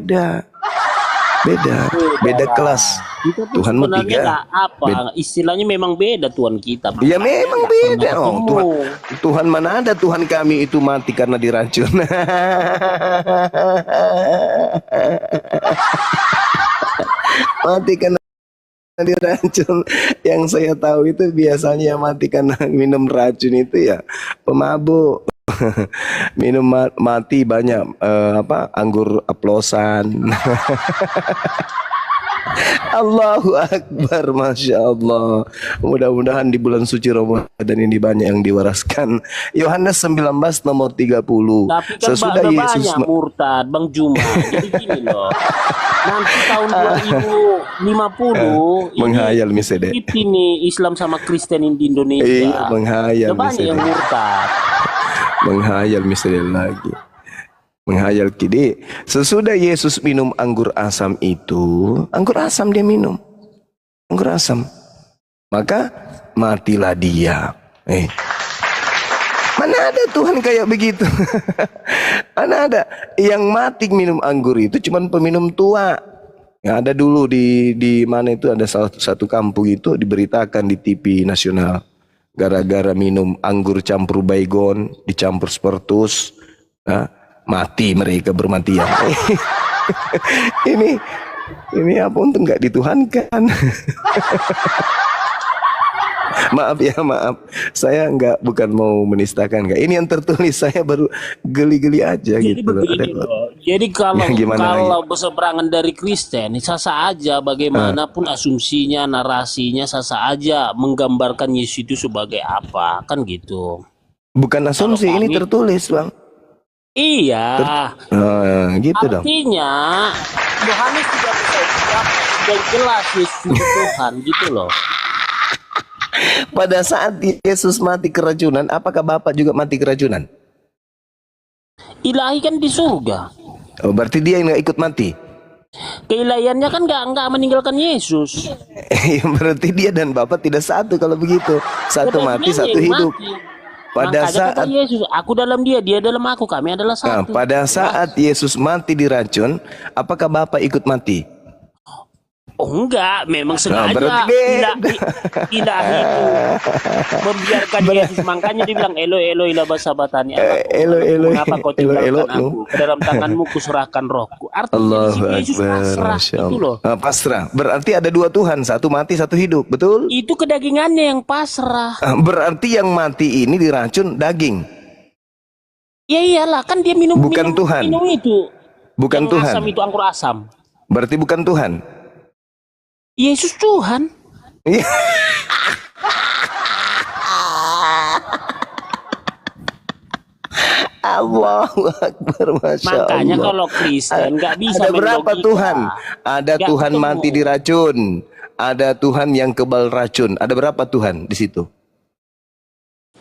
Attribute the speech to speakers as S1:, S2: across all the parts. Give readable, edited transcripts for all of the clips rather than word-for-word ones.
S1: beda. Beda kelas.
S2: Kita tuh
S1: Tuhanmu
S2: sebenarnya
S1: 3.
S2: nggak apa, istilahnya memang beda Tuhan kita.
S1: Ya memang beda. Oh,
S2: ketemu.
S1: Tuhan mana ada Tuhan kami itu mati karena diracun. Mati karena diracun. Yang saya tahu itu biasanya mati karena minum racun itu ya pemabuk. Minum mati banyak anggur oplosan. Allahu Akbar, Masya Allah. Mudah-mudahan di bulan suci Ramadan ini banyak yang diwaraskan. Yohanes 19 nomor 30.
S2: Tapi kan
S1: Sesudah Yesus
S2: banyak murtad Bang Juma. Jadi gini loh, nanti tahun 2050
S1: menghayal misalnya
S2: ini Islam sama Kristen di Indonesia.
S1: Iya, menghayal
S2: banyak yang murtad.
S1: Menghayal misalnya lagi. Menghayal kini. Sesudah Yesus minum anggur asam itu, anggur asam dia minum, anggur asam, maka matilah dia. Mana ada Tuhan kayak begitu? Mana ada yang mati minum anggur itu cuman peminum tua. Yang ada dulu di mana itu ada satu kampung itu diberitakan di TV nasional, gara-gara minum anggur campur baygon dicampur spiritus, mati mereka bermatian. ini apa untung nggak dituhankan. Maaf ya, maaf. Saya bukan mau menistakan, ini yang tertulis, saya baru geli-geli aja. Jadi gitu.
S2: Jadi kalau berseberangan dari Kristen, sasa aja bagaimanapun asumsinya, narasinya, sasa aja menggambarkan Yesus itu sebagai apa, kan gitu.
S1: Bukan asumsi, ini tertulis, Bang.
S2: Iya.
S1: Gitu dong.
S2: Artinya Yohanes tidak bisa sudah jelas Yesus Tuhan gitu loh.
S1: Pada saat Yesus mati keracunan, apakah Bapak juga mati keracunan?
S2: Ilahi kan di surga.
S1: Oh, berarti dia yang nggak ikut mati.
S2: Keilahiannya kan nggak meninggalkan Yesus.
S1: Berarti dia dan Bapak tidak satu kalau begitu. Satu mati, satu hidup. Pada saat
S2: Yesus, aku dalam dia, dia dalam aku, kami adalah satu.
S1: Pada saat Yesus mati diracun, apakah Bapak ikut mati?
S2: Oh enggak, memang sengaja ilahi itu membiarkan Yesus, makanya dibilang Eloi Eloi lama sabatani, mengapa kau tinggalkan aku, ke dalam tanganmu kuserahkan rohku. Artinya Yesus pasrah itu loh.
S1: Pasrah, berarti ada dua Tuhan, satu mati satu hidup, betul?
S2: Itu kedagingannya yang pasrah.
S1: Berarti yang mati ini diracun daging.
S2: Ya iyalah, kan dia minum
S1: Tuhan.
S2: Minum itu.
S1: Bukan
S2: yang
S1: Tuhan.
S2: Asam itu anggur asam.
S1: Berarti bukan Tuhan.
S2: Yesus Tuhan.
S1: Allahu Akbar, Masya Allah.
S2: Makanya kalau Kristen nggak bisa.
S1: Ada berapa Tuhan? Ada Tuhan mati diracun, ada Tuhan yang kebal racun. Ada berapa Tuhan di situ?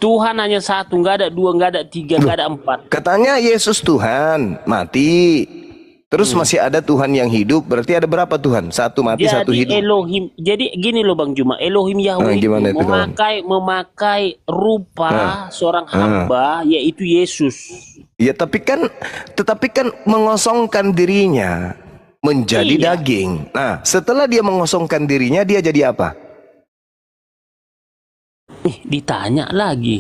S2: Tuhan hanya satu, nggak ada dua, nggak ada tiga, nggak ada empat.
S1: Katanya Yesus Tuhan mati. Terus masih ada Tuhan yang hidup, berarti ada berapa Tuhan? Satu mati, satu hidup.
S2: Elohim. Jadi gini loh Bang Juma, Elohim Yahweh itu memakai rupa seorang hamba, yaitu Yesus.
S1: Ya tetapi kan mengosongkan dirinya menjadi daging. Nah, setelah dia mengosongkan dirinya, dia jadi apa?
S2: Ditanya lagi.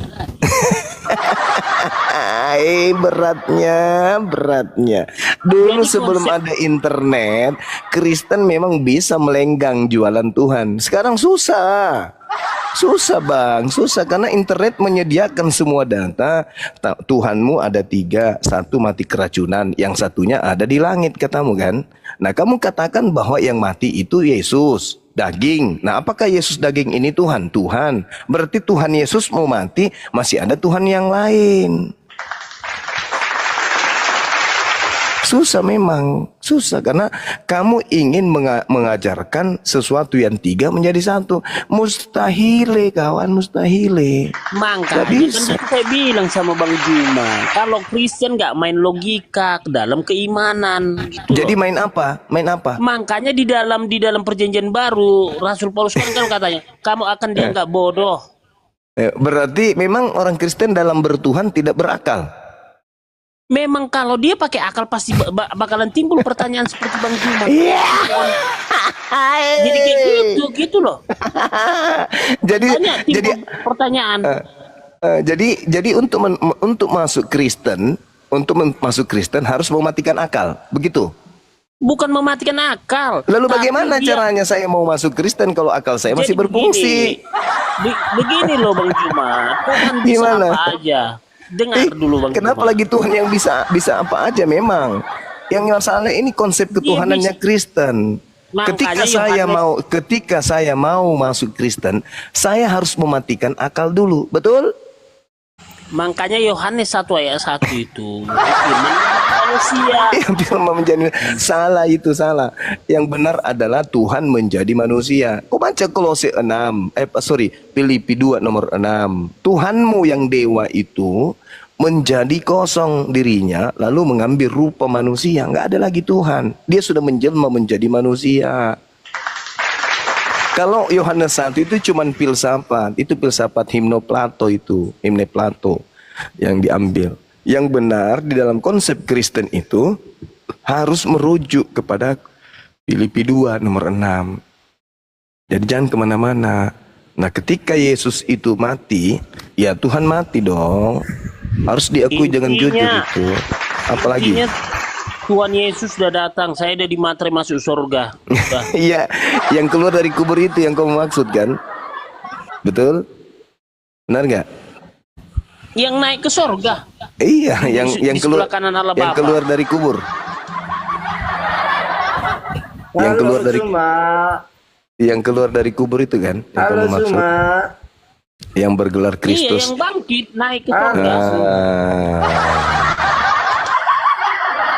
S1: Beratnya. Dulu sebelum ada internet, Kristen memang bisa melenggang jualan Tuhan. Sekarang susah. Susah Bang, susah karena internet menyediakan semua data. Tuhanmu ada 3, satu mati keracunan, yang satunya ada di langit katamu kan. Nah kamu katakan bahwa yang mati itu Yesus, daging. Nah apakah Yesus daging ini Tuhan? Tuhan. Berarti Tuhan Yesus mau mati, masih ada Tuhan yang lain. Susah memang, susah karena kamu ingin mengajarkan sesuatu yang 3 menjadi 1. Mustahile kawan, mustahile.
S2: Makanya kan saya bilang sama Bang Juma, kalau Kristen nggak main logika ke dalam keimanan. Gitu
S1: jadi loh. Main apa? Main apa?
S2: Makanya di dalam perjanjian baru Rasul Paulus kan katanya, kamu akan dianggap bodoh.
S1: Berarti memang orang Kristen dalam bertuhan tidak berakal.
S2: Memang kalau dia pakai akal pasti bakalan timbul pertanyaan seperti Bang Juma.
S1: Iya.
S2: Jadi kayak gitu loh.
S1: Jadi
S2: Banyak timbul pertanyaan.
S1: jadi untuk masuk Kristen, masuk Kristen harus mematikan akal, begitu.
S2: Bukan mematikan akal.
S1: Lalu
S2: tapi
S1: bagaimana caranya saya mau masuk Kristen kalau akal saya masih
S2: Jadi
S1: berfungsi?
S2: Begini loh Bang Juma, Tuhan bisa
S1: Gimana?
S2: apa aja. Dengar dulu Bang
S1: Kenapa
S2: Juma.
S1: lagi Tuhan yang bisa apa aja memang? Yang masalah ini konsep ketuhanannya Kristen.
S2: Makanya
S1: Ketika saya mau masuk Kristen, saya harus mematikan akal dulu, betul?
S2: Makanya Yohanes 1 ayat 1 itu firman manusia.
S1: Yang firman menjadi salah, itu salah. Yang benar adalah Tuhan menjadi manusia. Kau baca Kolose 6, Filipi 2 nomor 6. Tuhanmu yang dewa itu menjadi kosong dirinya, lalu mengambil rupa manusia. Nggak ada lagi Tuhan. Dia sudah menjelma menjadi manusia. Kalau Yohanes 1 itu cuman filsafat, itu filsafat himne Plato yang diambil. Yang benar di dalam konsep Kristen itu harus merujuk kepada Filipi 2 nomor 6. Jadi jangan kemana-mana. Nah ketika Yesus itu mati, ya Tuhan mati dong. Harus diakui dengan jujur itu. Apalagi?
S2: Tuhan Yesus sudah datang, saya udah dimaterai masuk surga.
S1: Iya, yang keluar dari kubur itu yang kamu maksud kan? Betul? Benar nggak?
S2: Yang naik ke surga.
S1: Iya, yang keluar
S2: kanan Allah
S1: yang
S2: Bapa.
S1: keluar dari kubur. Yang keluar dari yang keluar dari kubur itu kan? Yang kamu maksud? Yang bergelar Kristus.
S2: Iya, yang bangkit naik ke surga.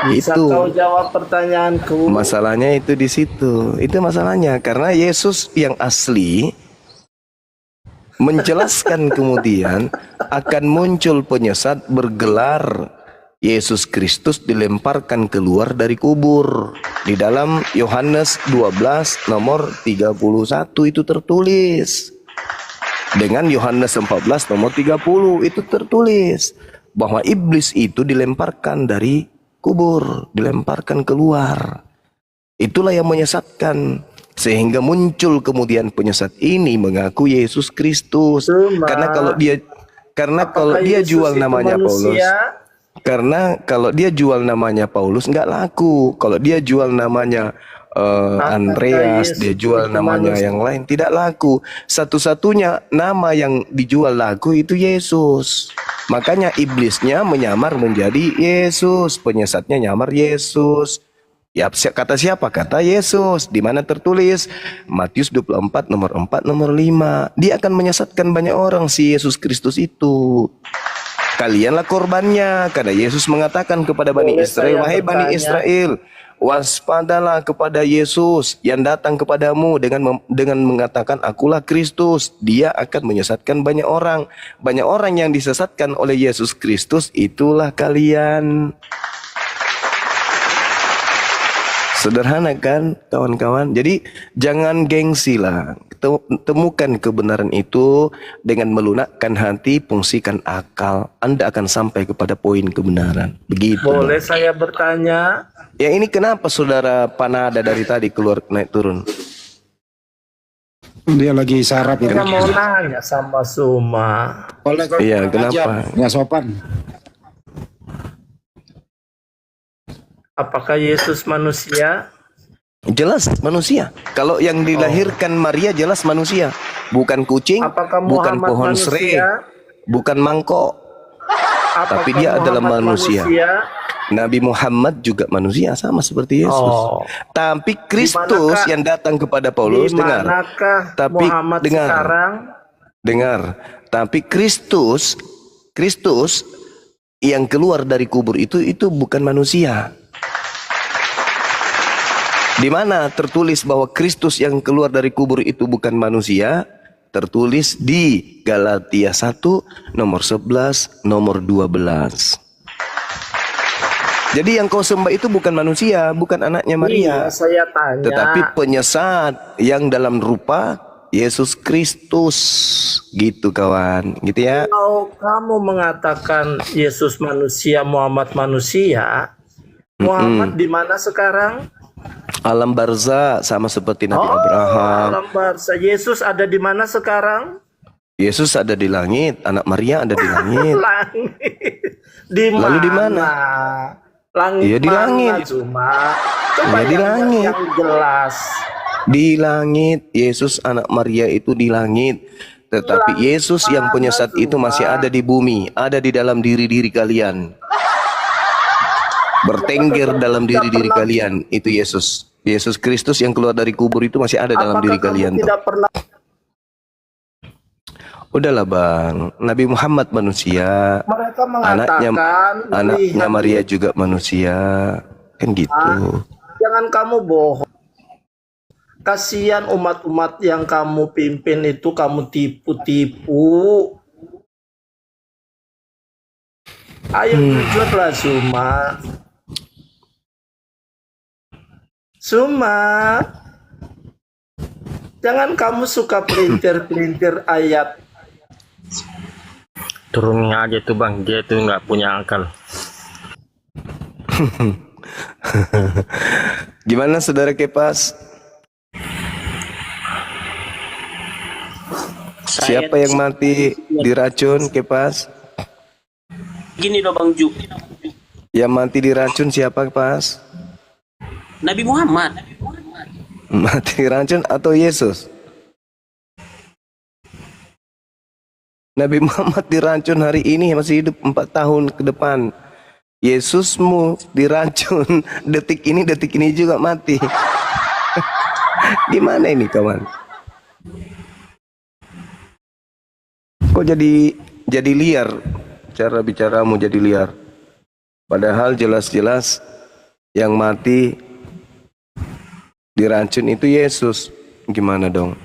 S3: Bisa
S1: itu
S3: kau jawab pertanyaanku?
S1: Masalahnya itu di situ. Itu masalahnya karena Yesus yang asli menjelaskan kemudian akan muncul penyesat bergelar Yesus Kristus dilemparkan keluar dari kubur. Di dalam Yohanes 12 nomor 31 itu tertulis. Dengan Yohanes 14 nomor 30 itu tertulis bahwa iblis itu dilemparkan dari kubur, dilemparkan keluar. Itulah yang menyesatkan, sehingga muncul kemudian penyesat ini mengaku Yesus Kristus. Karena kalau dia jual namanya Paulus, karena kalau dia jual namanya Paulus nggak laku. Kalau dia jual namanya Andreas, dia jual namanya yang lain tidak laku. Satu-satunya nama yang dijual laku itu Yesus. Makanya iblisnya menyamar menjadi Yesus, penyesatnya nyamar Yesus. Ya, kata siapa? Kata Yesus. Di mana tertulis? Matius 24 nomor 4 nomor 5. Dia akan menyesatkan banyak orang si Yesus Kristus itu. Kalianlah korbannya. Karena Yesus mengatakan kepada Bani Israel, wahai Bani Israel, waspadalah kepada Yesus yang datang kepadamu dengan mengatakan akulah Kristus. Dia akan menyesatkan banyak orang. Banyak orang yang disesatkan oleh Yesus Kristus, itulah kalian. Sederhana kan kawan-kawan? Jadi jangan gengsi lah. Temukan kebenaran itu dengan melunakkan hati, fungsikan akal. Anda akan sampai kepada poin kebenaran. Begitu.
S3: Boleh saya bertanya?
S1: Ya ini kenapa saudara Panada dari tadi keluar naik turun?
S4: Dia lagi sarap ya.
S3: Kita mau nanya sama Suma.
S4: Boleh kok.
S1: Iya, kenapa?
S4: Nggak sopan.
S3: Apakah Yesus manusia?
S1: Jelas manusia. Kalau yang dilahirkan Maria jelas manusia. Bukan kucing,
S3: Apakah
S1: bukan
S3: Muhammad
S1: pohon
S3: manusia?
S1: serai, bukan mangkok.
S3: Apakah
S1: Tapi dia adalah
S3: Muhammad
S1: manusia. Nabi Muhammad juga manusia sama seperti Yesus. Tapi Kristus yang datang kepada Paulus, dengar. Tapi
S3: Muhammad
S1: dengar.
S3: sekarang?
S1: Dengar. Tapi Kristus yang keluar dari kubur itu bukan manusia. Di mana tertulis bahwa Kristus yang keluar dari kubur itu bukan manusia? Tertulis di Galatia 1 nomor 11 nomor 12. Jadi yang kau sembah itu bukan manusia, bukan anaknya Maria.
S3: Iya, saya tanya.
S1: Tetapi penyesat yang dalam rupa Yesus Kristus. Gitu kawan, gitu ya.
S3: Kalau kamu mengatakan Yesus manusia, Muhammad manusia, Muhammad di mana sekarang?
S1: Alam barzah sama seperti Nabi Abraham.
S3: Alam barzah. Yesus ada di mana sekarang?
S1: Yesus ada di langit, anak Maria ada di langit.
S3: Langit. Di mana?
S1: Lalu di mana?
S3: Langit.
S1: Iya, di
S3: mana,
S1: langit.
S3: Cuma. Coba
S1: Iya, di langit.
S3: yang jelas.
S1: Di langit, Yesus anak Maria itu di langit. Tetapi Yesus yang penyesat itu masih ada di bumi, ada di dalam diri-diri kalian. Bertengger dalam diri-diri kalian, itu Yesus. Yesus Kristus yang keluar dari kubur itu masih ada dalam diri kalian.
S3: Tidak pernah.
S1: Udahlah bang, Nabi Muhammad manusia,
S3: Mereka mengatakan
S1: anaknya Maria juga manusia, kan gitu.
S3: Jangan kamu bohong. Kasihan umat-umat yang kamu pimpin itu kamu tipu-tipu. Ayo jujurlah Suma. Suma. Jangan kamu suka pelintir-pelintir ayat.
S5: Turunin aja tuh bang, dia tuh nggak punya akal.
S1: Gimana saudara Kepas? Siapa yang mati diracun Kepas?
S2: Gini loh Bang Ju,
S1: Yang mati diracun siapa Kepas?
S2: Nabi Muhammad.
S1: Mati diracun atau Yesus? Nabi Muhammad diracun hari ini masih hidup 4 tahun ke depan. Yesusmu diracun detik ini juga mati. Gimana ini kawan? Kok jadi liar? Cara bicaramu jadi liar. Padahal jelas-jelas yang mati diracun itu Yesus. Gimana dong?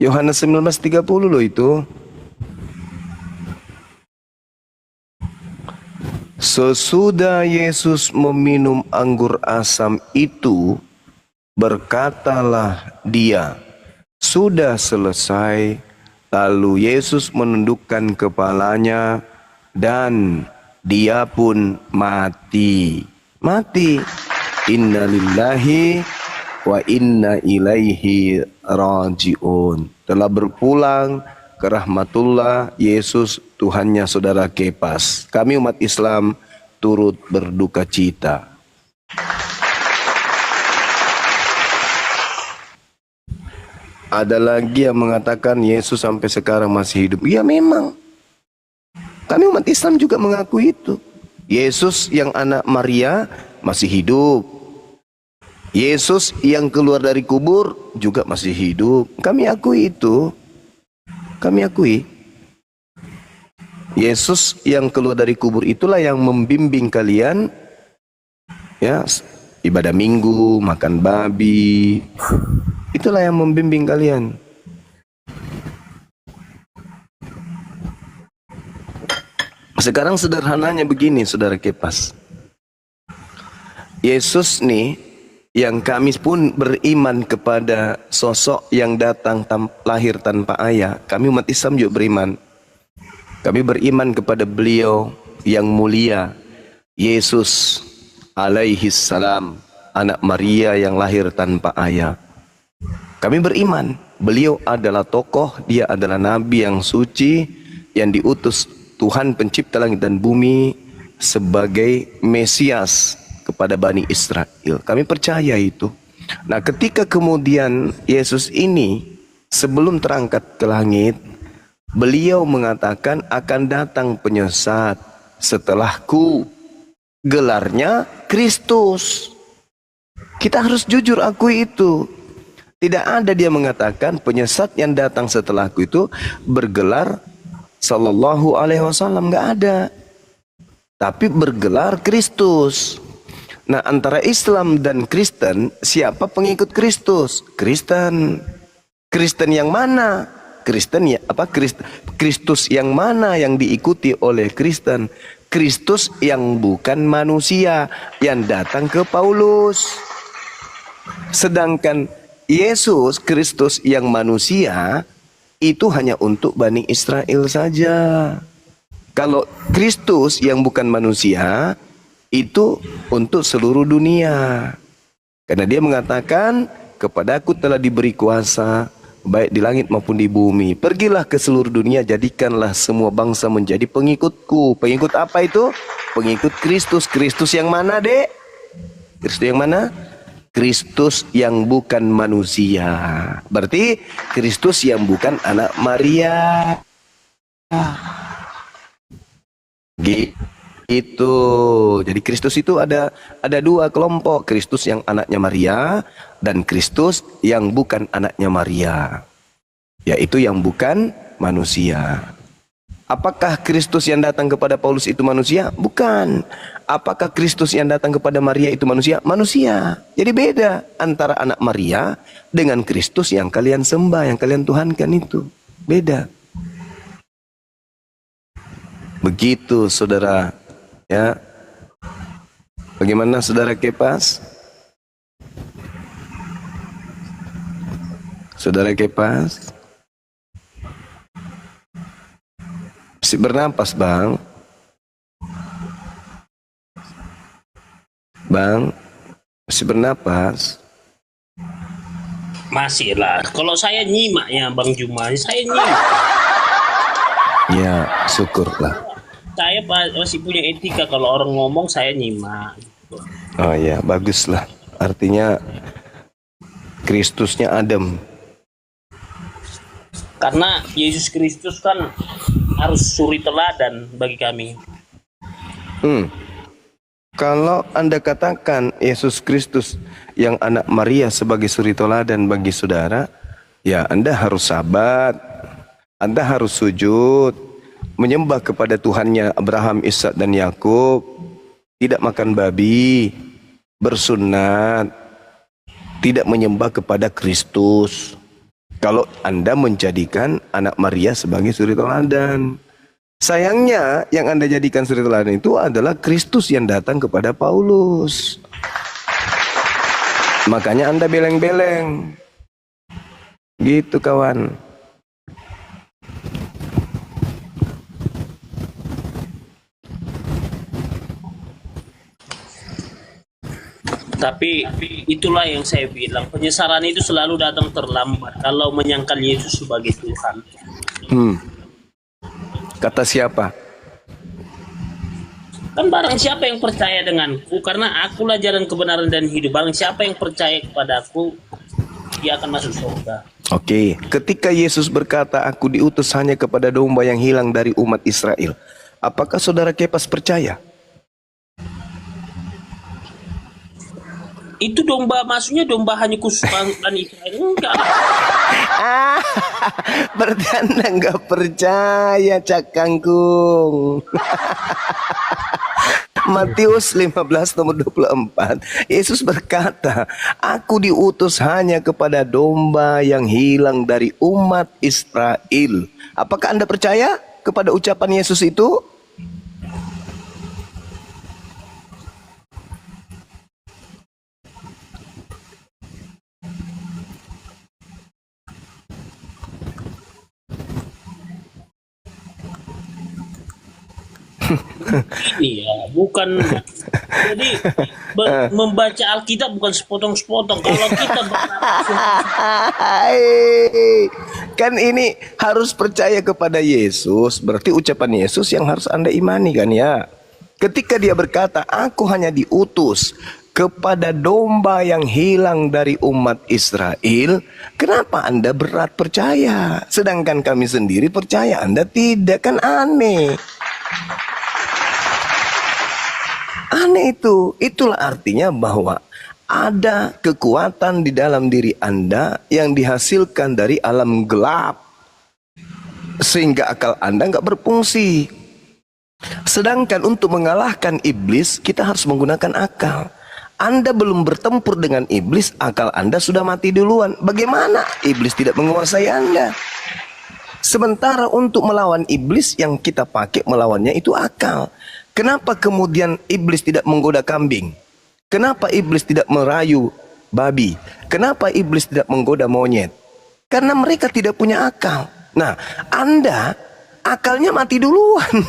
S1: Yohanes 19:30 loh itu. Sesudah Yesus meminum anggur asam itu, berkatalah dia, sudah selesai. Lalu Yesus menundukkan kepalanya dan dia pun mati. Mati. Inna lillahi wa inna ilaihi raji'un. Telah berpulang ke rahmatullah Yesus Tuhannya saudara Kepas. Kami umat Islam turut berduka cita. Ada lagi yang mengatakan Yesus sampai sekarang masih hidup. Ya memang. Kami umat Islam juga mengakui itu. Yesus yang anak Maria masih hidup. Yesus yang keluar dari kubur juga masih hidup. Kami akui itu. Kami akui. Yesus yang keluar dari kubur itulah yang membimbing kalian ya, ibadah minggu, makan babi. Itulah yang membimbing kalian. Sekarang sederhananya begini saudara Kepas. Yesus nih yang kami pun beriman kepada sosok yang datang lahir tanpa ayah. Kami umat Islam juga beriman. Kami beriman kepada beliau yang mulia, Yesus alaihi salam, anak Maria yang lahir tanpa ayah. Kami beriman, beliau adalah tokoh, dia adalah nabi yang suci, yang diutus Tuhan pencipta langit dan bumi sebagai Mesias kepada Bani Israel. Kami percaya itu. Nah, ketika kemudian Yesus ini sebelum terangkat ke langit, beliau mengatakan akan datang penyesat setelahku. Gelarnya Kristus. Kita harus jujur akui itu. Tidak ada dia mengatakan penyesat yang datang setelahku itu bergelar Sallallahu Alaihi Wasallam, nggak ada. Tapi bergelar Kristus. Nah, antara Islam dan Kristen, siapa pengikut Kristus? Kristen. Kristen yang mana? Kristen ya apa? Kristus yang mana yang diikuti oleh Kristen? Kristus yang bukan manusia yang datang ke Paulus. Sedangkan Yesus Kristus yang manusia itu hanya untuk Bani Israel saja. Kalau Kristus yang bukan manusia itu untuk seluruh dunia. Karena dia mengatakan, kepadaku telah diberi kuasa baik di langit maupun di bumi. Pergilah ke seluruh dunia, jadikanlah semua bangsa menjadi pengikutku. Pengikut apa itu? Pengikut Kristus. Kristus yang mana, Dek? Kristus yang mana? Kristus yang bukan manusia. Berarti Kristus yang bukan anak Maria. Gitu. Jadi Kristus itu ada dua kelompok. Kristus yang anaknya Maria dan Kristus yang bukan anaknya Maria, yaitu yang bukan manusia. Apakah Kristus yang datang kepada Paulus itu manusia? Bukan. Apakah Kristus yang datang kepada Maria itu manusia? Manusia. Jadi beda antara anak Maria dengan Kristus yang kalian sembah, yang kalian tuhankan itu. Beda. Begitu, saudara. Ya. Bagaimana saudara Kepas? Saudara Kepas? Masih bernapas, Bang? Bang, masih bernapas?
S2: Masih lah. Kalau saya nyimak ya Bang Juma, saya nyimak.
S1: Ya, syukurlah.
S2: Saya masih punya etika, kalau orang ngomong saya nyimak.
S1: Oh ya, baguslah. Artinya Kristusnya adem.
S2: Karena Yesus Kristus kan harus suri teladan bagi kami.
S1: Kalau Anda katakan Yesus Kristus yang anak Maria sebagai suri teladan bagi saudara, ya Anda harus sabat, Anda harus sujud, menyembah kepada Tuhannya Abraham, Ishak dan Yakub, tidak makan babi, bersunat, tidak menyembah kepada Kristus. Kalau Anda menjadikan anak Maria sebagai suri teladan. Sayangnya yang Anda jadikan suri teladan itu adalah Kristus yang datang kepada Paulus. Makanya Anda beleng-beleng. Gitu kawan.
S2: Tapi itulah yang saya bilang, penyesalan itu selalu datang terlambat kalau menyangkal Yesus sebagai Tuhan.
S1: Kata siapa?
S2: Kan barang siapa yang percaya denganku, karena akulah jalan kebenaran dan hidup, barang siapa yang percaya kepadaku, dia akan masuk surga.
S1: Oke, ketika Yesus berkata, aku diutus hanya kepada domba yang hilang dari umat Israel, apakah saudara Kepas percaya?
S2: Itu domba, maksudnya domba hanya khusus dan Israel? Enggak.
S1: Berarti Anda nggak percaya, Cak Kangkung. Matius 15 nomor 24, Yesus berkata, aku diutus hanya kepada domba yang hilang dari umat Israel. Apakah Anda percaya kepada ucapan Yesus itu?
S2: Ini ya, bukan. Jadi membaca Alkitab bukan sepotong-sepotong. Kalau kita
S1: kan ini harus percaya kepada Yesus, berarti ucapan Yesus yang harus Anda imani kan ya. Ketika dia berkata, aku hanya diutus kepada domba yang hilang dari umat Israel, kenapa Anda berat percaya? Sedangkan kami sendiri percaya, Anda tidak, kan aneh. Aneh itu. Itulah artinya bahwa ada kekuatan di dalam diri Anda yang dihasilkan dari alam gelap, sehingga akal Anda nggak berfungsi. Sedangkan untuk mengalahkan iblis, kita harus menggunakan akal. Anda belum bertempur dengan iblis, akal Anda sudah mati duluan. Bagaimana iblis tidak menguasai Anda? Sementara untuk melawan iblis, yang kita pakai melawannya itu akal. Kenapa kemudian iblis tidak menggoda kambing? Kenapa iblis tidak merayu babi. Kenapa iblis tidak menggoda monyet? Karena mereka tidak punya akal. Nah, Anda akalnya mati duluan.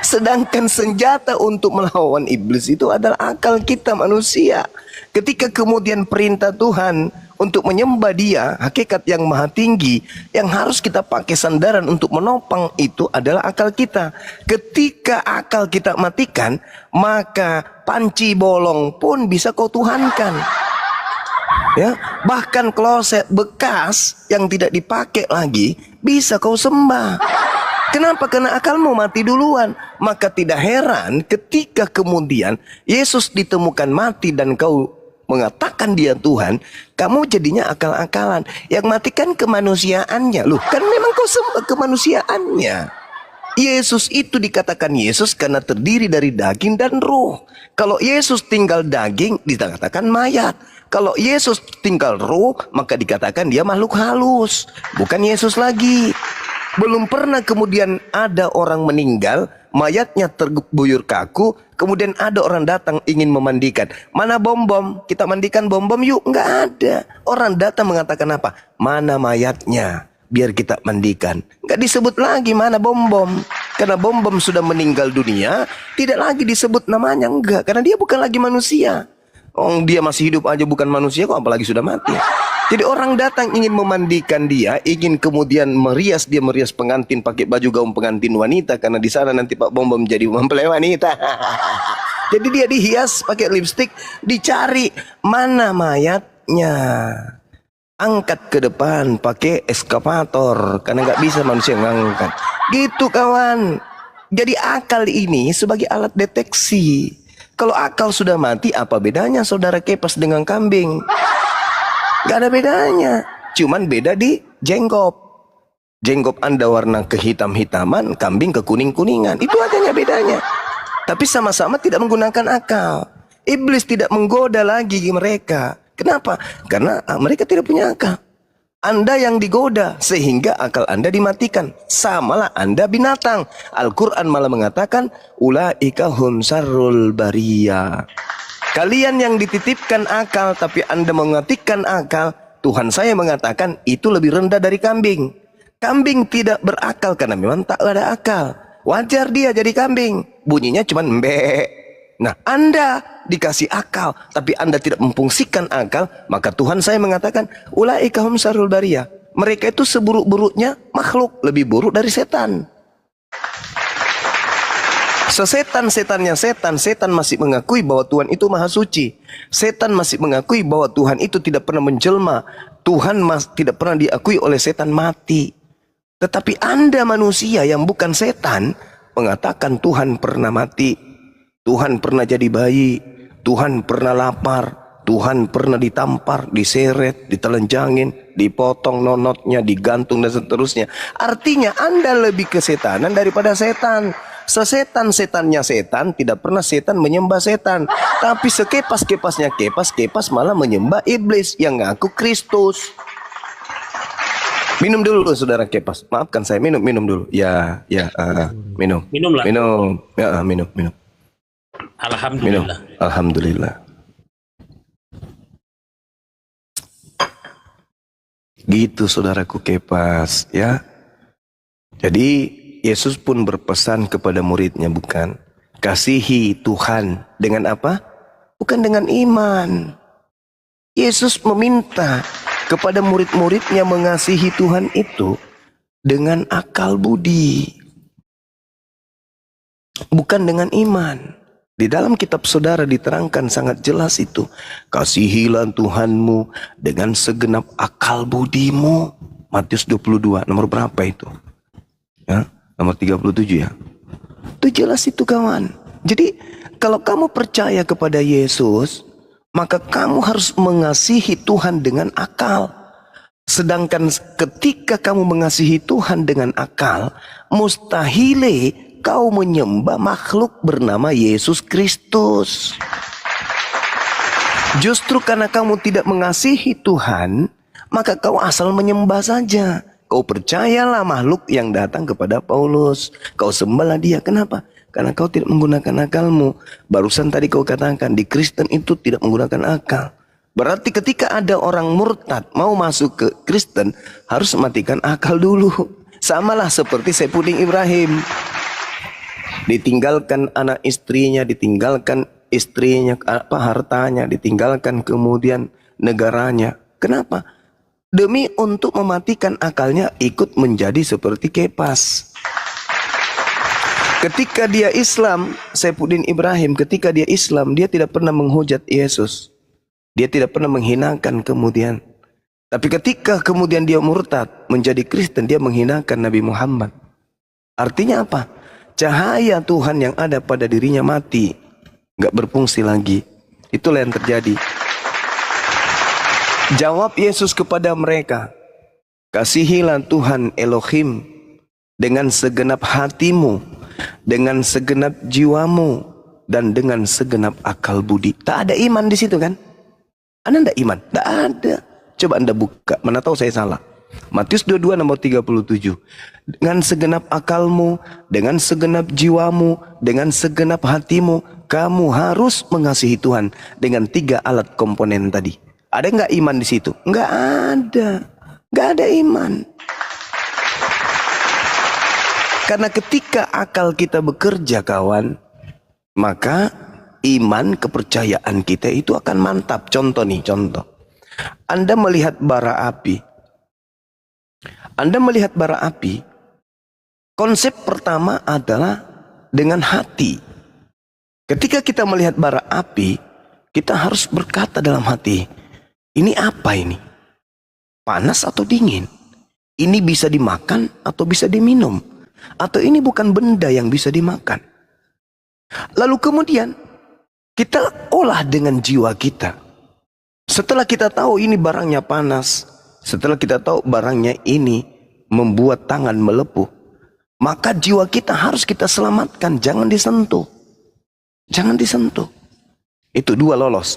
S1: Sedangkan senjata untuk melawan iblis itu adalah akal kita manusia. Ketika kemudian perintah Tuhan untuk menyembah Dia, hakikat yang maha tinggi, yang harus kita pakai sandaran untuk menopang itu adalah akal kita. Ketika akal kita matikan, maka panci bolong pun bisa kau tuhankan. Ya, bahkan kloset bekas yang tidak dipakai lagi bisa kau sembah. Kenapa? Karena akalmu mati duluan. Maka tidak heran ketika kemudian Yesus ditemukan mati dan kau mengatakan Dia Tuhan, kamu jadinya akal-akalan. Yang matikan kemanusiaannya. Loh, kan memang kau sembah kemanusiaannya. Yesus itu dikatakan Yesus karena terdiri dari daging dan ruh. Kalau Yesus tinggal daging, dikatakan mayat. Kalau Yesus tinggal ruh, maka dikatakan Dia makhluk halus. Bukan Yesus lagi. Belum pernah kemudian ada orang meninggal, mayatnya terbuyur kaku, kemudian ada orang datang ingin memandikan. Mana bom-bom? Kita mandikan bom-bom yuk. Enggak ada. Orang datang mengatakan apa? Mana mayatnya? Biar kita mandikan. Enggak disebut lagi mana bom-bom. Karena bom-bom sudah meninggal dunia, tidak lagi disebut namanya. Enggak, karena dia bukan lagi manusia. Oh, dia masih hidup aja bukan manusia kok, apalagi sudah mati. Jadi orang datang ingin memandikan dia, ingin kemudian merias pengantin pakai baju gaun pengantin wanita, karena di sana nanti Pak Bom Bom jadi mempelai wanita. Jadi dia dihias pakai lipstik, dicari mana mayatnya. Angkat ke depan pakai eskavator karena nggak bisa manusia ngangkat. Gitu kawan. Jadi akal ini sebagai alat deteksi. Kalau akal sudah mati, apa bedanya saudara Kepas dengan kambing? Gak ada bedanya. Cuman beda di jenggop. Jenggop Anda warna kehitam-hitaman, kambing ke kuning-kuningan. Itu adanya bedanya. Tapi sama-sama tidak menggunakan akal. Iblis tidak menggoda lagi mereka. Kenapa? Karena mereka tidak punya akal. Anda yang digoda sehingga akal Anda dimatikan. Samalah Anda binatang. Al-Quran malah mengatakan ulaika hum syarrul bariyah. Kalian yang dititipkan akal tapi Anda mematikan akal, Tuhan saya mengatakan itu lebih rendah dari kambing. Kambing tidak berakal karena memang tak ada akal. Wajar dia jadi kambing, bunyinya cuma mbek. Nah, Anda dikasih akal tapi Anda tidak memfungsikan akal, maka Tuhan saya mengatakan ulaika hum syarrul bariyah. Mereka itu seburuk-buruknya makhluk, lebih buruk dari setan. Sesetan-setannya setan masih mengakui bahwa Tuhan itu maha suci. Setan masih mengakui bahwa Tuhan itu tidak pernah menjelma. Tuhan tidak pernah diakui oleh setan mati. Tetapi Anda manusia yang bukan setan mengatakan Tuhan pernah mati, Tuhan pernah jadi bayi, Tuhan pernah lapar, Tuhan pernah ditampar, diseret, ditelanjangin, dipotong nonotnya, digantung dan seterusnya. Artinya Anda lebih kesetanan daripada setan. Sesetan-setannya setan, tidak pernah setan menyembah setan. Tapi sekepas-kepasnya kepas malah menyembah iblis yang ngaku Kristus. Minum dulu saudara Kepas. Maafkan saya, minum dulu. Minum.
S2: Minum lah.
S1: Minum. Ya, minum.
S2: Alhamdulillah.
S1: Minum. Alhamdulillah. Gitu saudaraku Kepas, ya. Jadi Yesus pun berpesan kepada muridnya, bukan? Kasihi Tuhan dengan apa? Bukan dengan iman. Yesus meminta kepada murid-muridnya mengasihi Tuhan itu dengan akal budi. Bukan dengan iman. Di dalam kitab saudara diterangkan sangat jelas itu. Kasihilah Tuhanmu dengan segenap akal budimu. Matius 22, nomor berapa itu? Ya. Nomor 37 ya. Itu jelas itu kawan. Jadi kalau kamu percaya kepada Yesus, maka kamu harus mengasihi Tuhan dengan akal. Sedangkan ketika kamu mengasihi Tuhan dengan akal, mustahile kau menyembah makhluk bernama Yesus Kristus. Justru karena kamu tidak mengasihi Tuhan, maka kau asal menyembah saja. Kau percayalah makhluk yang datang kepada Paulus. Kau sembahlah dia. Kenapa? Karena kau tidak menggunakan akalmu. Barusan tadi kau katakan di Kristen itu tidak menggunakan akal. Berarti ketika ada orang murtad mau masuk ke Kristen, harus matikan akal dulu. Samalah seperti Saifuddin Ibrahim. Ditinggalkan anak istrinya, ditinggalkan istrinya, hartanya, ditinggalkan kemudian negaranya. Kenapa? Demi untuk mematikan akalnya, ikut menjadi seperti Kepas. Ketika dia Islam, Saifuddin Ibrahim, ketika dia Islam, dia tidak pernah menghujat Yesus. Dia tidak pernah menghinakan kemudian. Tapi ketika kemudian dia murtad menjadi Kristen, dia menghinakan Nabi Muhammad. Artinya apa? Cahaya Tuhan yang ada pada dirinya mati, nggak berfungsi lagi. Itulah yang terjadi. Jawab Yesus kepada mereka, kasihilah Tuhan Elohim dengan segenap hatimu, dengan segenap jiwamu, dan dengan segenap akal budi. Tak ada iman di situ kan? Anda tidak iman? Tak ada. Coba Anda buka, mana tahu saya salah. Matius 22 nomor 37. Dengan segenap akalmu, dengan segenap jiwamu, dengan segenap hatimu, kamu harus mengasihi Tuhan dengan 3 alat komponen tadi. Ada nggak iman di situ? Nggak ada. Nggak ada iman. Karena ketika akal kita bekerja kawan, maka iman kepercayaan kita itu akan mantap. Contoh nih, contoh. Anda melihat bara api. Anda melihat bara api, konsep pertama adalah dengan hati. Ketika kita melihat bara api, kita harus berkata dalam hati, ini apa ini? Panas atau dingin? Ini bisa dimakan atau bisa diminum? Atau ini bukan benda yang bisa dimakan? Lalu kemudian kita olah dengan jiwa kita. Setelah kita tahu ini barangnya panas, setelah kita tahu barangnya ini membuat tangan melepuh, maka jiwa kita harus kita selamatkan, jangan disentuh. Jangan disentuh. Itu 2 lolos.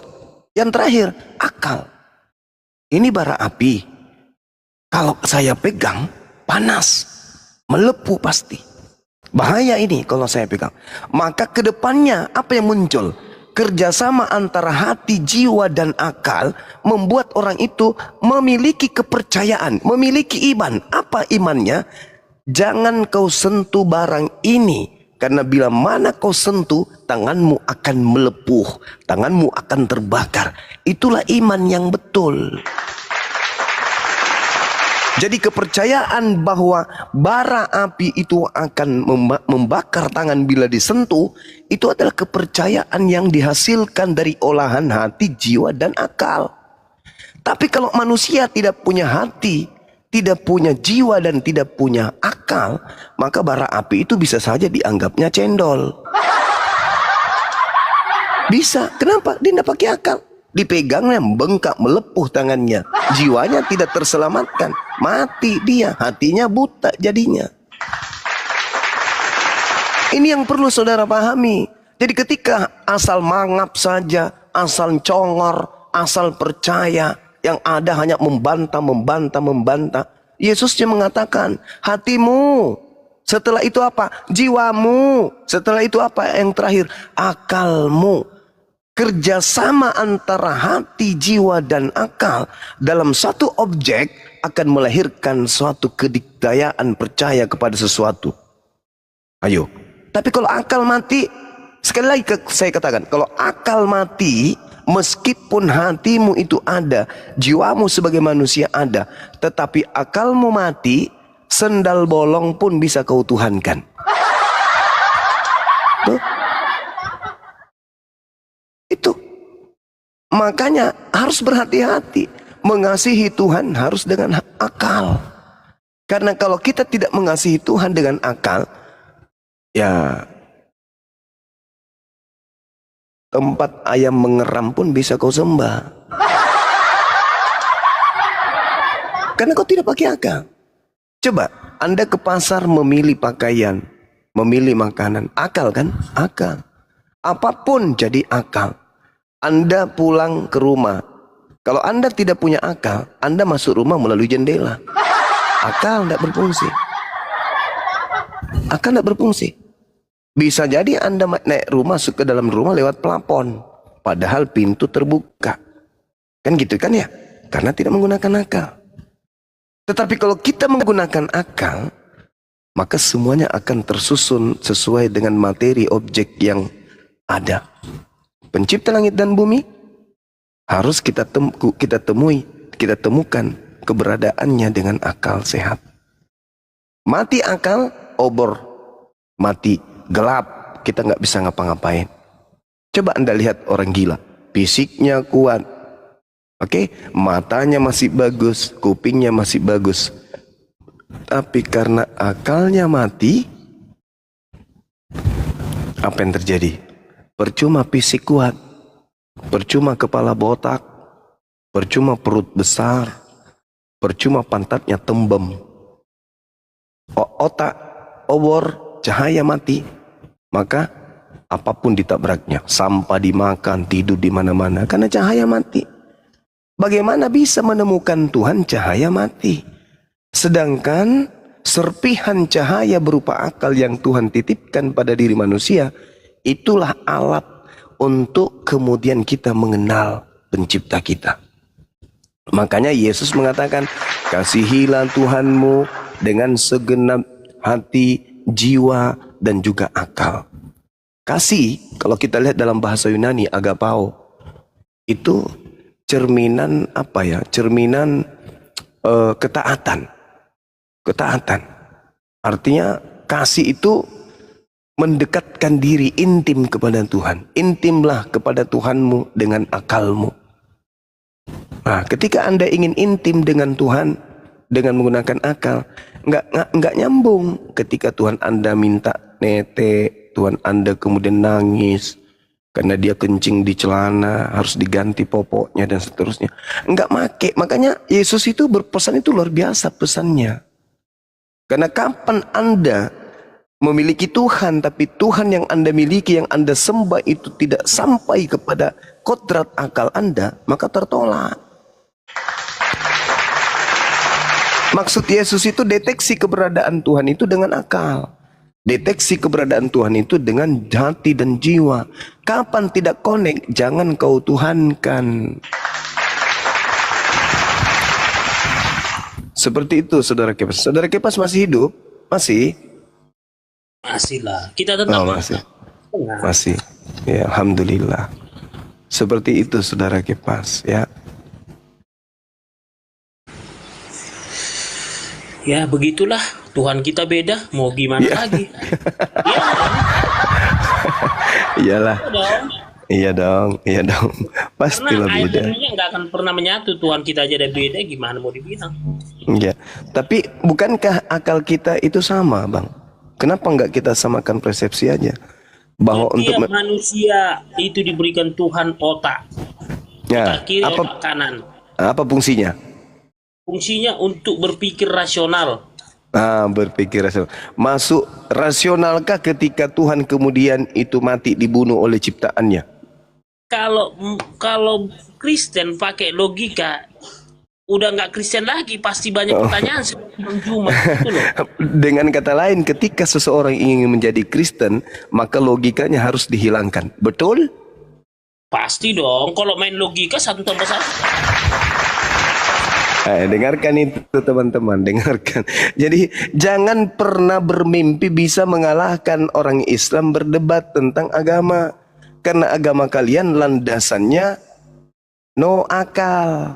S1: Yang terakhir, akal. Ini bara api. Kalau saya pegang, panas, melepuh pasti. Bahaya ini kalau saya pegang. Maka kedepannya apa yang muncul? Kerjasama antara hati, jiwa, dan akal membuat orang itu memiliki kepercayaan, memiliki iman. Apa imannya? Jangan kau sentuh barang ini, karena bila mana kau sentuh, tanganmu akan melepuh, tanganmu akan terbakar. Itulah iman yang betul. Jadi kepercayaan bahwa bara api itu akan membakar tangan bila disentuh, itu adalah kepercayaan yang dihasilkan dari olahan hati, jiwa, dan akal. Tapi kalau manusia tidak punya hati, tidak punya jiwa, dan tidak punya akal, maka bara api itu bisa saja dianggapnya cendol. Bisa. Kenapa? Dia tidak pakai akal. Dipegangnya bengkak, melepuh tangannya, jiwanya tidak terselamatkan, mati dia, hatinya buta jadinya. Ini yang perlu saudara pahami. Jadi ketika asal mangap saja, asal congor, asal percaya, yang ada hanya membantah, Yesusnya mengatakan hatimu, setelah itu apa? Jiwamu, setelah itu apa? Yang terakhir, akalmu. Kerjasama antara hati, jiwa, dan akal dalam satu objek akan melahirkan suatu kedikdayaan percaya kepada sesuatu. Ayo. Tapi kalau akal mati, sekali lagi saya katakan, kalau akal mati, meskipun hatimu itu ada, jiwamu sebagai manusia ada, tetapi akalmu mati, sendal bolong pun bisa kau tuhankan. Tuh. Itu. Makanya harus berhati-hati. Mengasihi Tuhan harus dengan akal. Karena kalau kita tidak mengasihi Tuhan dengan akal, ya tempat ayam mengeram pun bisa kau sembah. Karena kau tidak pakai akal. Coba Anda ke pasar memilih pakaian, memilih makanan. Akal kan? Akal. Apapun jadi akal. Anda pulang ke rumah. Kalau Anda tidak punya akal, Anda masuk rumah melalui jendela. Akal tidak berfungsi. Akal tidak berfungsi. Bisa jadi Anda naik rumah, masuk ke dalam rumah lewat plafon, padahal pintu terbuka. Kan gitu kan ya? Karena tidak menggunakan akal. Tetapi kalau kita menggunakan akal, maka semuanya akan tersusun sesuai dengan materi objek yang ada. Pencipta langit dan bumi harus kita temukan keberadaannya dengan akal sehat. Mati akal, obor, mati gelap, kita nggak bisa ngapa-ngapain. Coba Anda lihat orang gila, fisiknya kuat, oke, matanya masih bagus, kupingnya masih bagus, tapi karena akalnya mati, apa yang terjadi? Percuma fisik kuat, percuma kepala botak, percuma perut besar, percuma pantatnya tembem, otak, obor, cahaya mati, maka apapun ditabraknya, sampah dimakan, tidur di mana-mana, karena cahaya mati. Bagaimana bisa menemukan Tuhan cahaya mati? Sedangkan serpihan cahaya berupa akal yang Tuhan titipkan pada diri manusia, itulah alat untuk kemudian kita mengenal pencipta kita. Makanya Yesus mengatakan, kasihilah Tuhanmu dengan segenap hati, jiwa, dan juga akal. Kasih, kalau kita lihat dalam bahasa Yunani, agapao, itu cerminan apa ya? Cerminan ketaatan. Ketaatan. Artinya kasih itu mendekatkan diri intim kepada Tuhan. Intimlah kepada Tuhanmu dengan akalmu. Nah, ketika Anda ingin intim dengan Tuhan dengan menggunakan akal, nggak nyambung. Ketika Tuhan Anda minta nete, Tuhan Anda kemudian nangis karena dia kencing di celana, harus diganti popoknya dan seterusnya. Nggak make. Makanya Yesus itu berpesan itu luar biasa pesannya. Karena kapan Anda memiliki Tuhan, tapi Tuhan yang Anda miliki, yang Anda sembah itu tidak sampai kepada kodrat akal Anda, maka tertolak. Maksud Yesus itu deteksi keberadaan Tuhan itu dengan akal. Deteksi keberadaan Tuhan itu dengan hati dan jiwa. Kapan tidak connect, jangan kau tuhankan. Seperti itu Saudara Kepas. Saudara Kepas masih hidup? Masih?
S2: Masih lah. Kita tetap
S1: masih. Masih. Ya, alhamdulillah. Seperti itu Saudara Kepas, ya.
S2: Ya begitulah, Tuhan kita beda, mau gimana lagi?
S1: Iyalah. Iya dong. Pastilah
S2: karena
S1: beda.
S2: Karena nggak akan pernah menyatu, Tuhan kita aja ada beda, gimana mau dibilang?
S1: Iya. Tapi bukankah akal kita itu sama, Bang? Kenapa nggak kita samakan persepsi aja? Bahwa
S2: Setiap
S1: untuk
S2: manusia itu diberikan Tuhan otak,
S1: ya,
S2: otak kiri,
S1: apa
S2: otak kanan.
S1: apa fungsinya?
S2: Fungsinya untuk berpikir rasional.
S1: Berpikir rasional. Masuk rasionalkah ketika Tuhan kemudian itu mati dibunuh oleh ciptaannya?
S2: Kalau Kristen pakai logika, udah nggak Kristen lagi, pasti banyak pertanyaan cuma gitu loh.
S1: Dengan kata lain, ketika seseorang ingin menjadi Kristen, maka logikanya harus dihilangkan. Betul?
S2: Pasti dong. Kalau main logika 1 tambah 1.
S1: Dengarkan itu teman-teman, dengarkan. Jadi jangan pernah bermimpi bisa mengalahkan orang Islam berdebat tentang agama. Karena agama kalian landasannya no akal.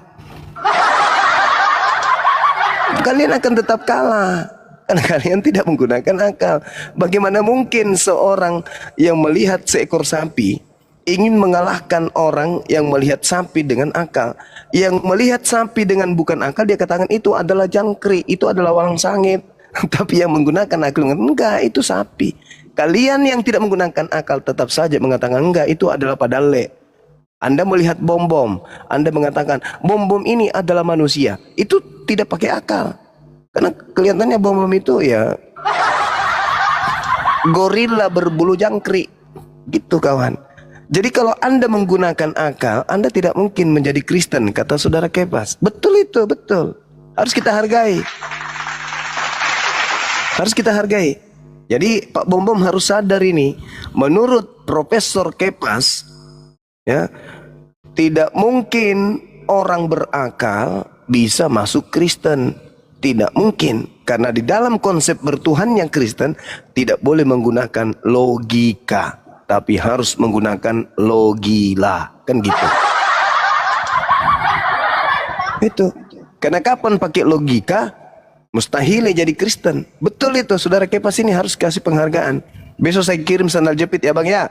S1: Kalian akan tetap kalah karena kalian tidak menggunakan akal. Bagaimana mungkin seorang yang melihat seekor sapi ingin mengalahkan orang yang melihat sapi dengan akal? Yang melihat sapi dengan bukan akal, dia katakan itu adalah jangkrik, itu adalah walang sangit. Tapi yang menggunakan akal, enggak, itu sapi. Kalian yang tidak menggunakan akal tetap saja mengatakan enggak, itu adalah padale. Anda melihat bom-bom, Anda mengatakan bom-bom ini adalah manusia. Itu tidak pakai akal. Karena kelihatannya bom-bom itu ya gorila berbulu jangkrik. Gitu kawan. Jadi kalau Anda menggunakan akal, Anda tidak mungkin menjadi Kristen, kata Saudara Kepas. Betul itu, betul. Harus kita hargai. Harus kita hargai. Jadi Pak Bom Bom harus sadar ini. Menurut Profesor Kepas, ya, tidak mungkin orang berakal bisa masuk Kristen. Tidak mungkin. Karena di dalam konsep bertuhan yang Kristen tidak boleh menggunakan logika, tapi harus menggunakan logila. Kan gitu. Itu. Karena kapan pakai logika, mustahil jadi Kristen. Betul itu, saudara Kepas ini harus kasih penghargaan. Besok saya kirim sandal jepit ya bang ya.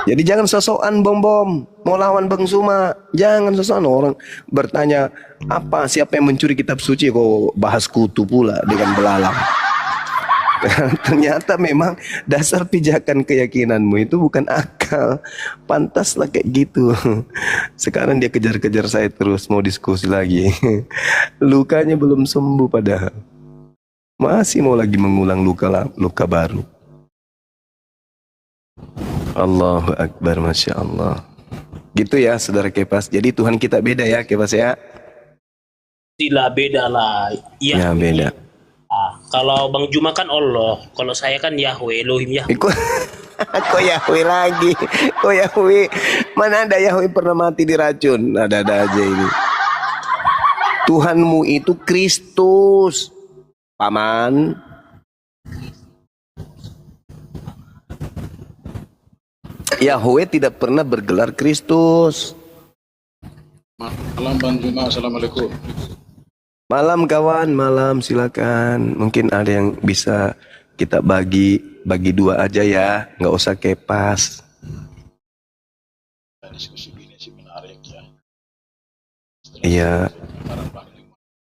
S1: Jadi jangan sosokan Bom-Bom mau lawan Bang Suma. Jangan sosokan. Orang bertanya apa, siapa yang mencuri kitab suci, kok bahas kutu pula dengan belalang. Ternyata memang dasar pijakan keyakinanmu itu bukan akal. Pantaslah kayak gitu. Sekarang dia kejar-kejar saya terus, mau diskusi lagi. Lukanya belum sembuh padahal. Masih mau lagi mengulang luka baru. Allahu Akbar, Masya Allah. Gitu ya saudara Kepas. Jadi Tuhan kita beda ya Kepas ya.
S2: Tidak beda lah.
S1: Ya beda.
S2: Kalau Bang Juma kan Allah, kalau saya kan Yahweh, Elohim Yahweh.
S1: Kok Yahweh lagi? Kok Yahweh? Mana ada Yahweh pernah mati diracun? Ada-ada aja ini. Tuhanmu itu Kristus, Paman. Yahweh tidak pernah bergelar Kristus.
S4: Malam Bang Juma, assalamualaikum.
S1: Malam kawan, malam silakan. Mungkin ada yang bisa kita bagi dua aja ya, nggak usah Kepas.
S4: Diskusi ini sih menarik ya.
S1: Iya.
S4: Barang-barang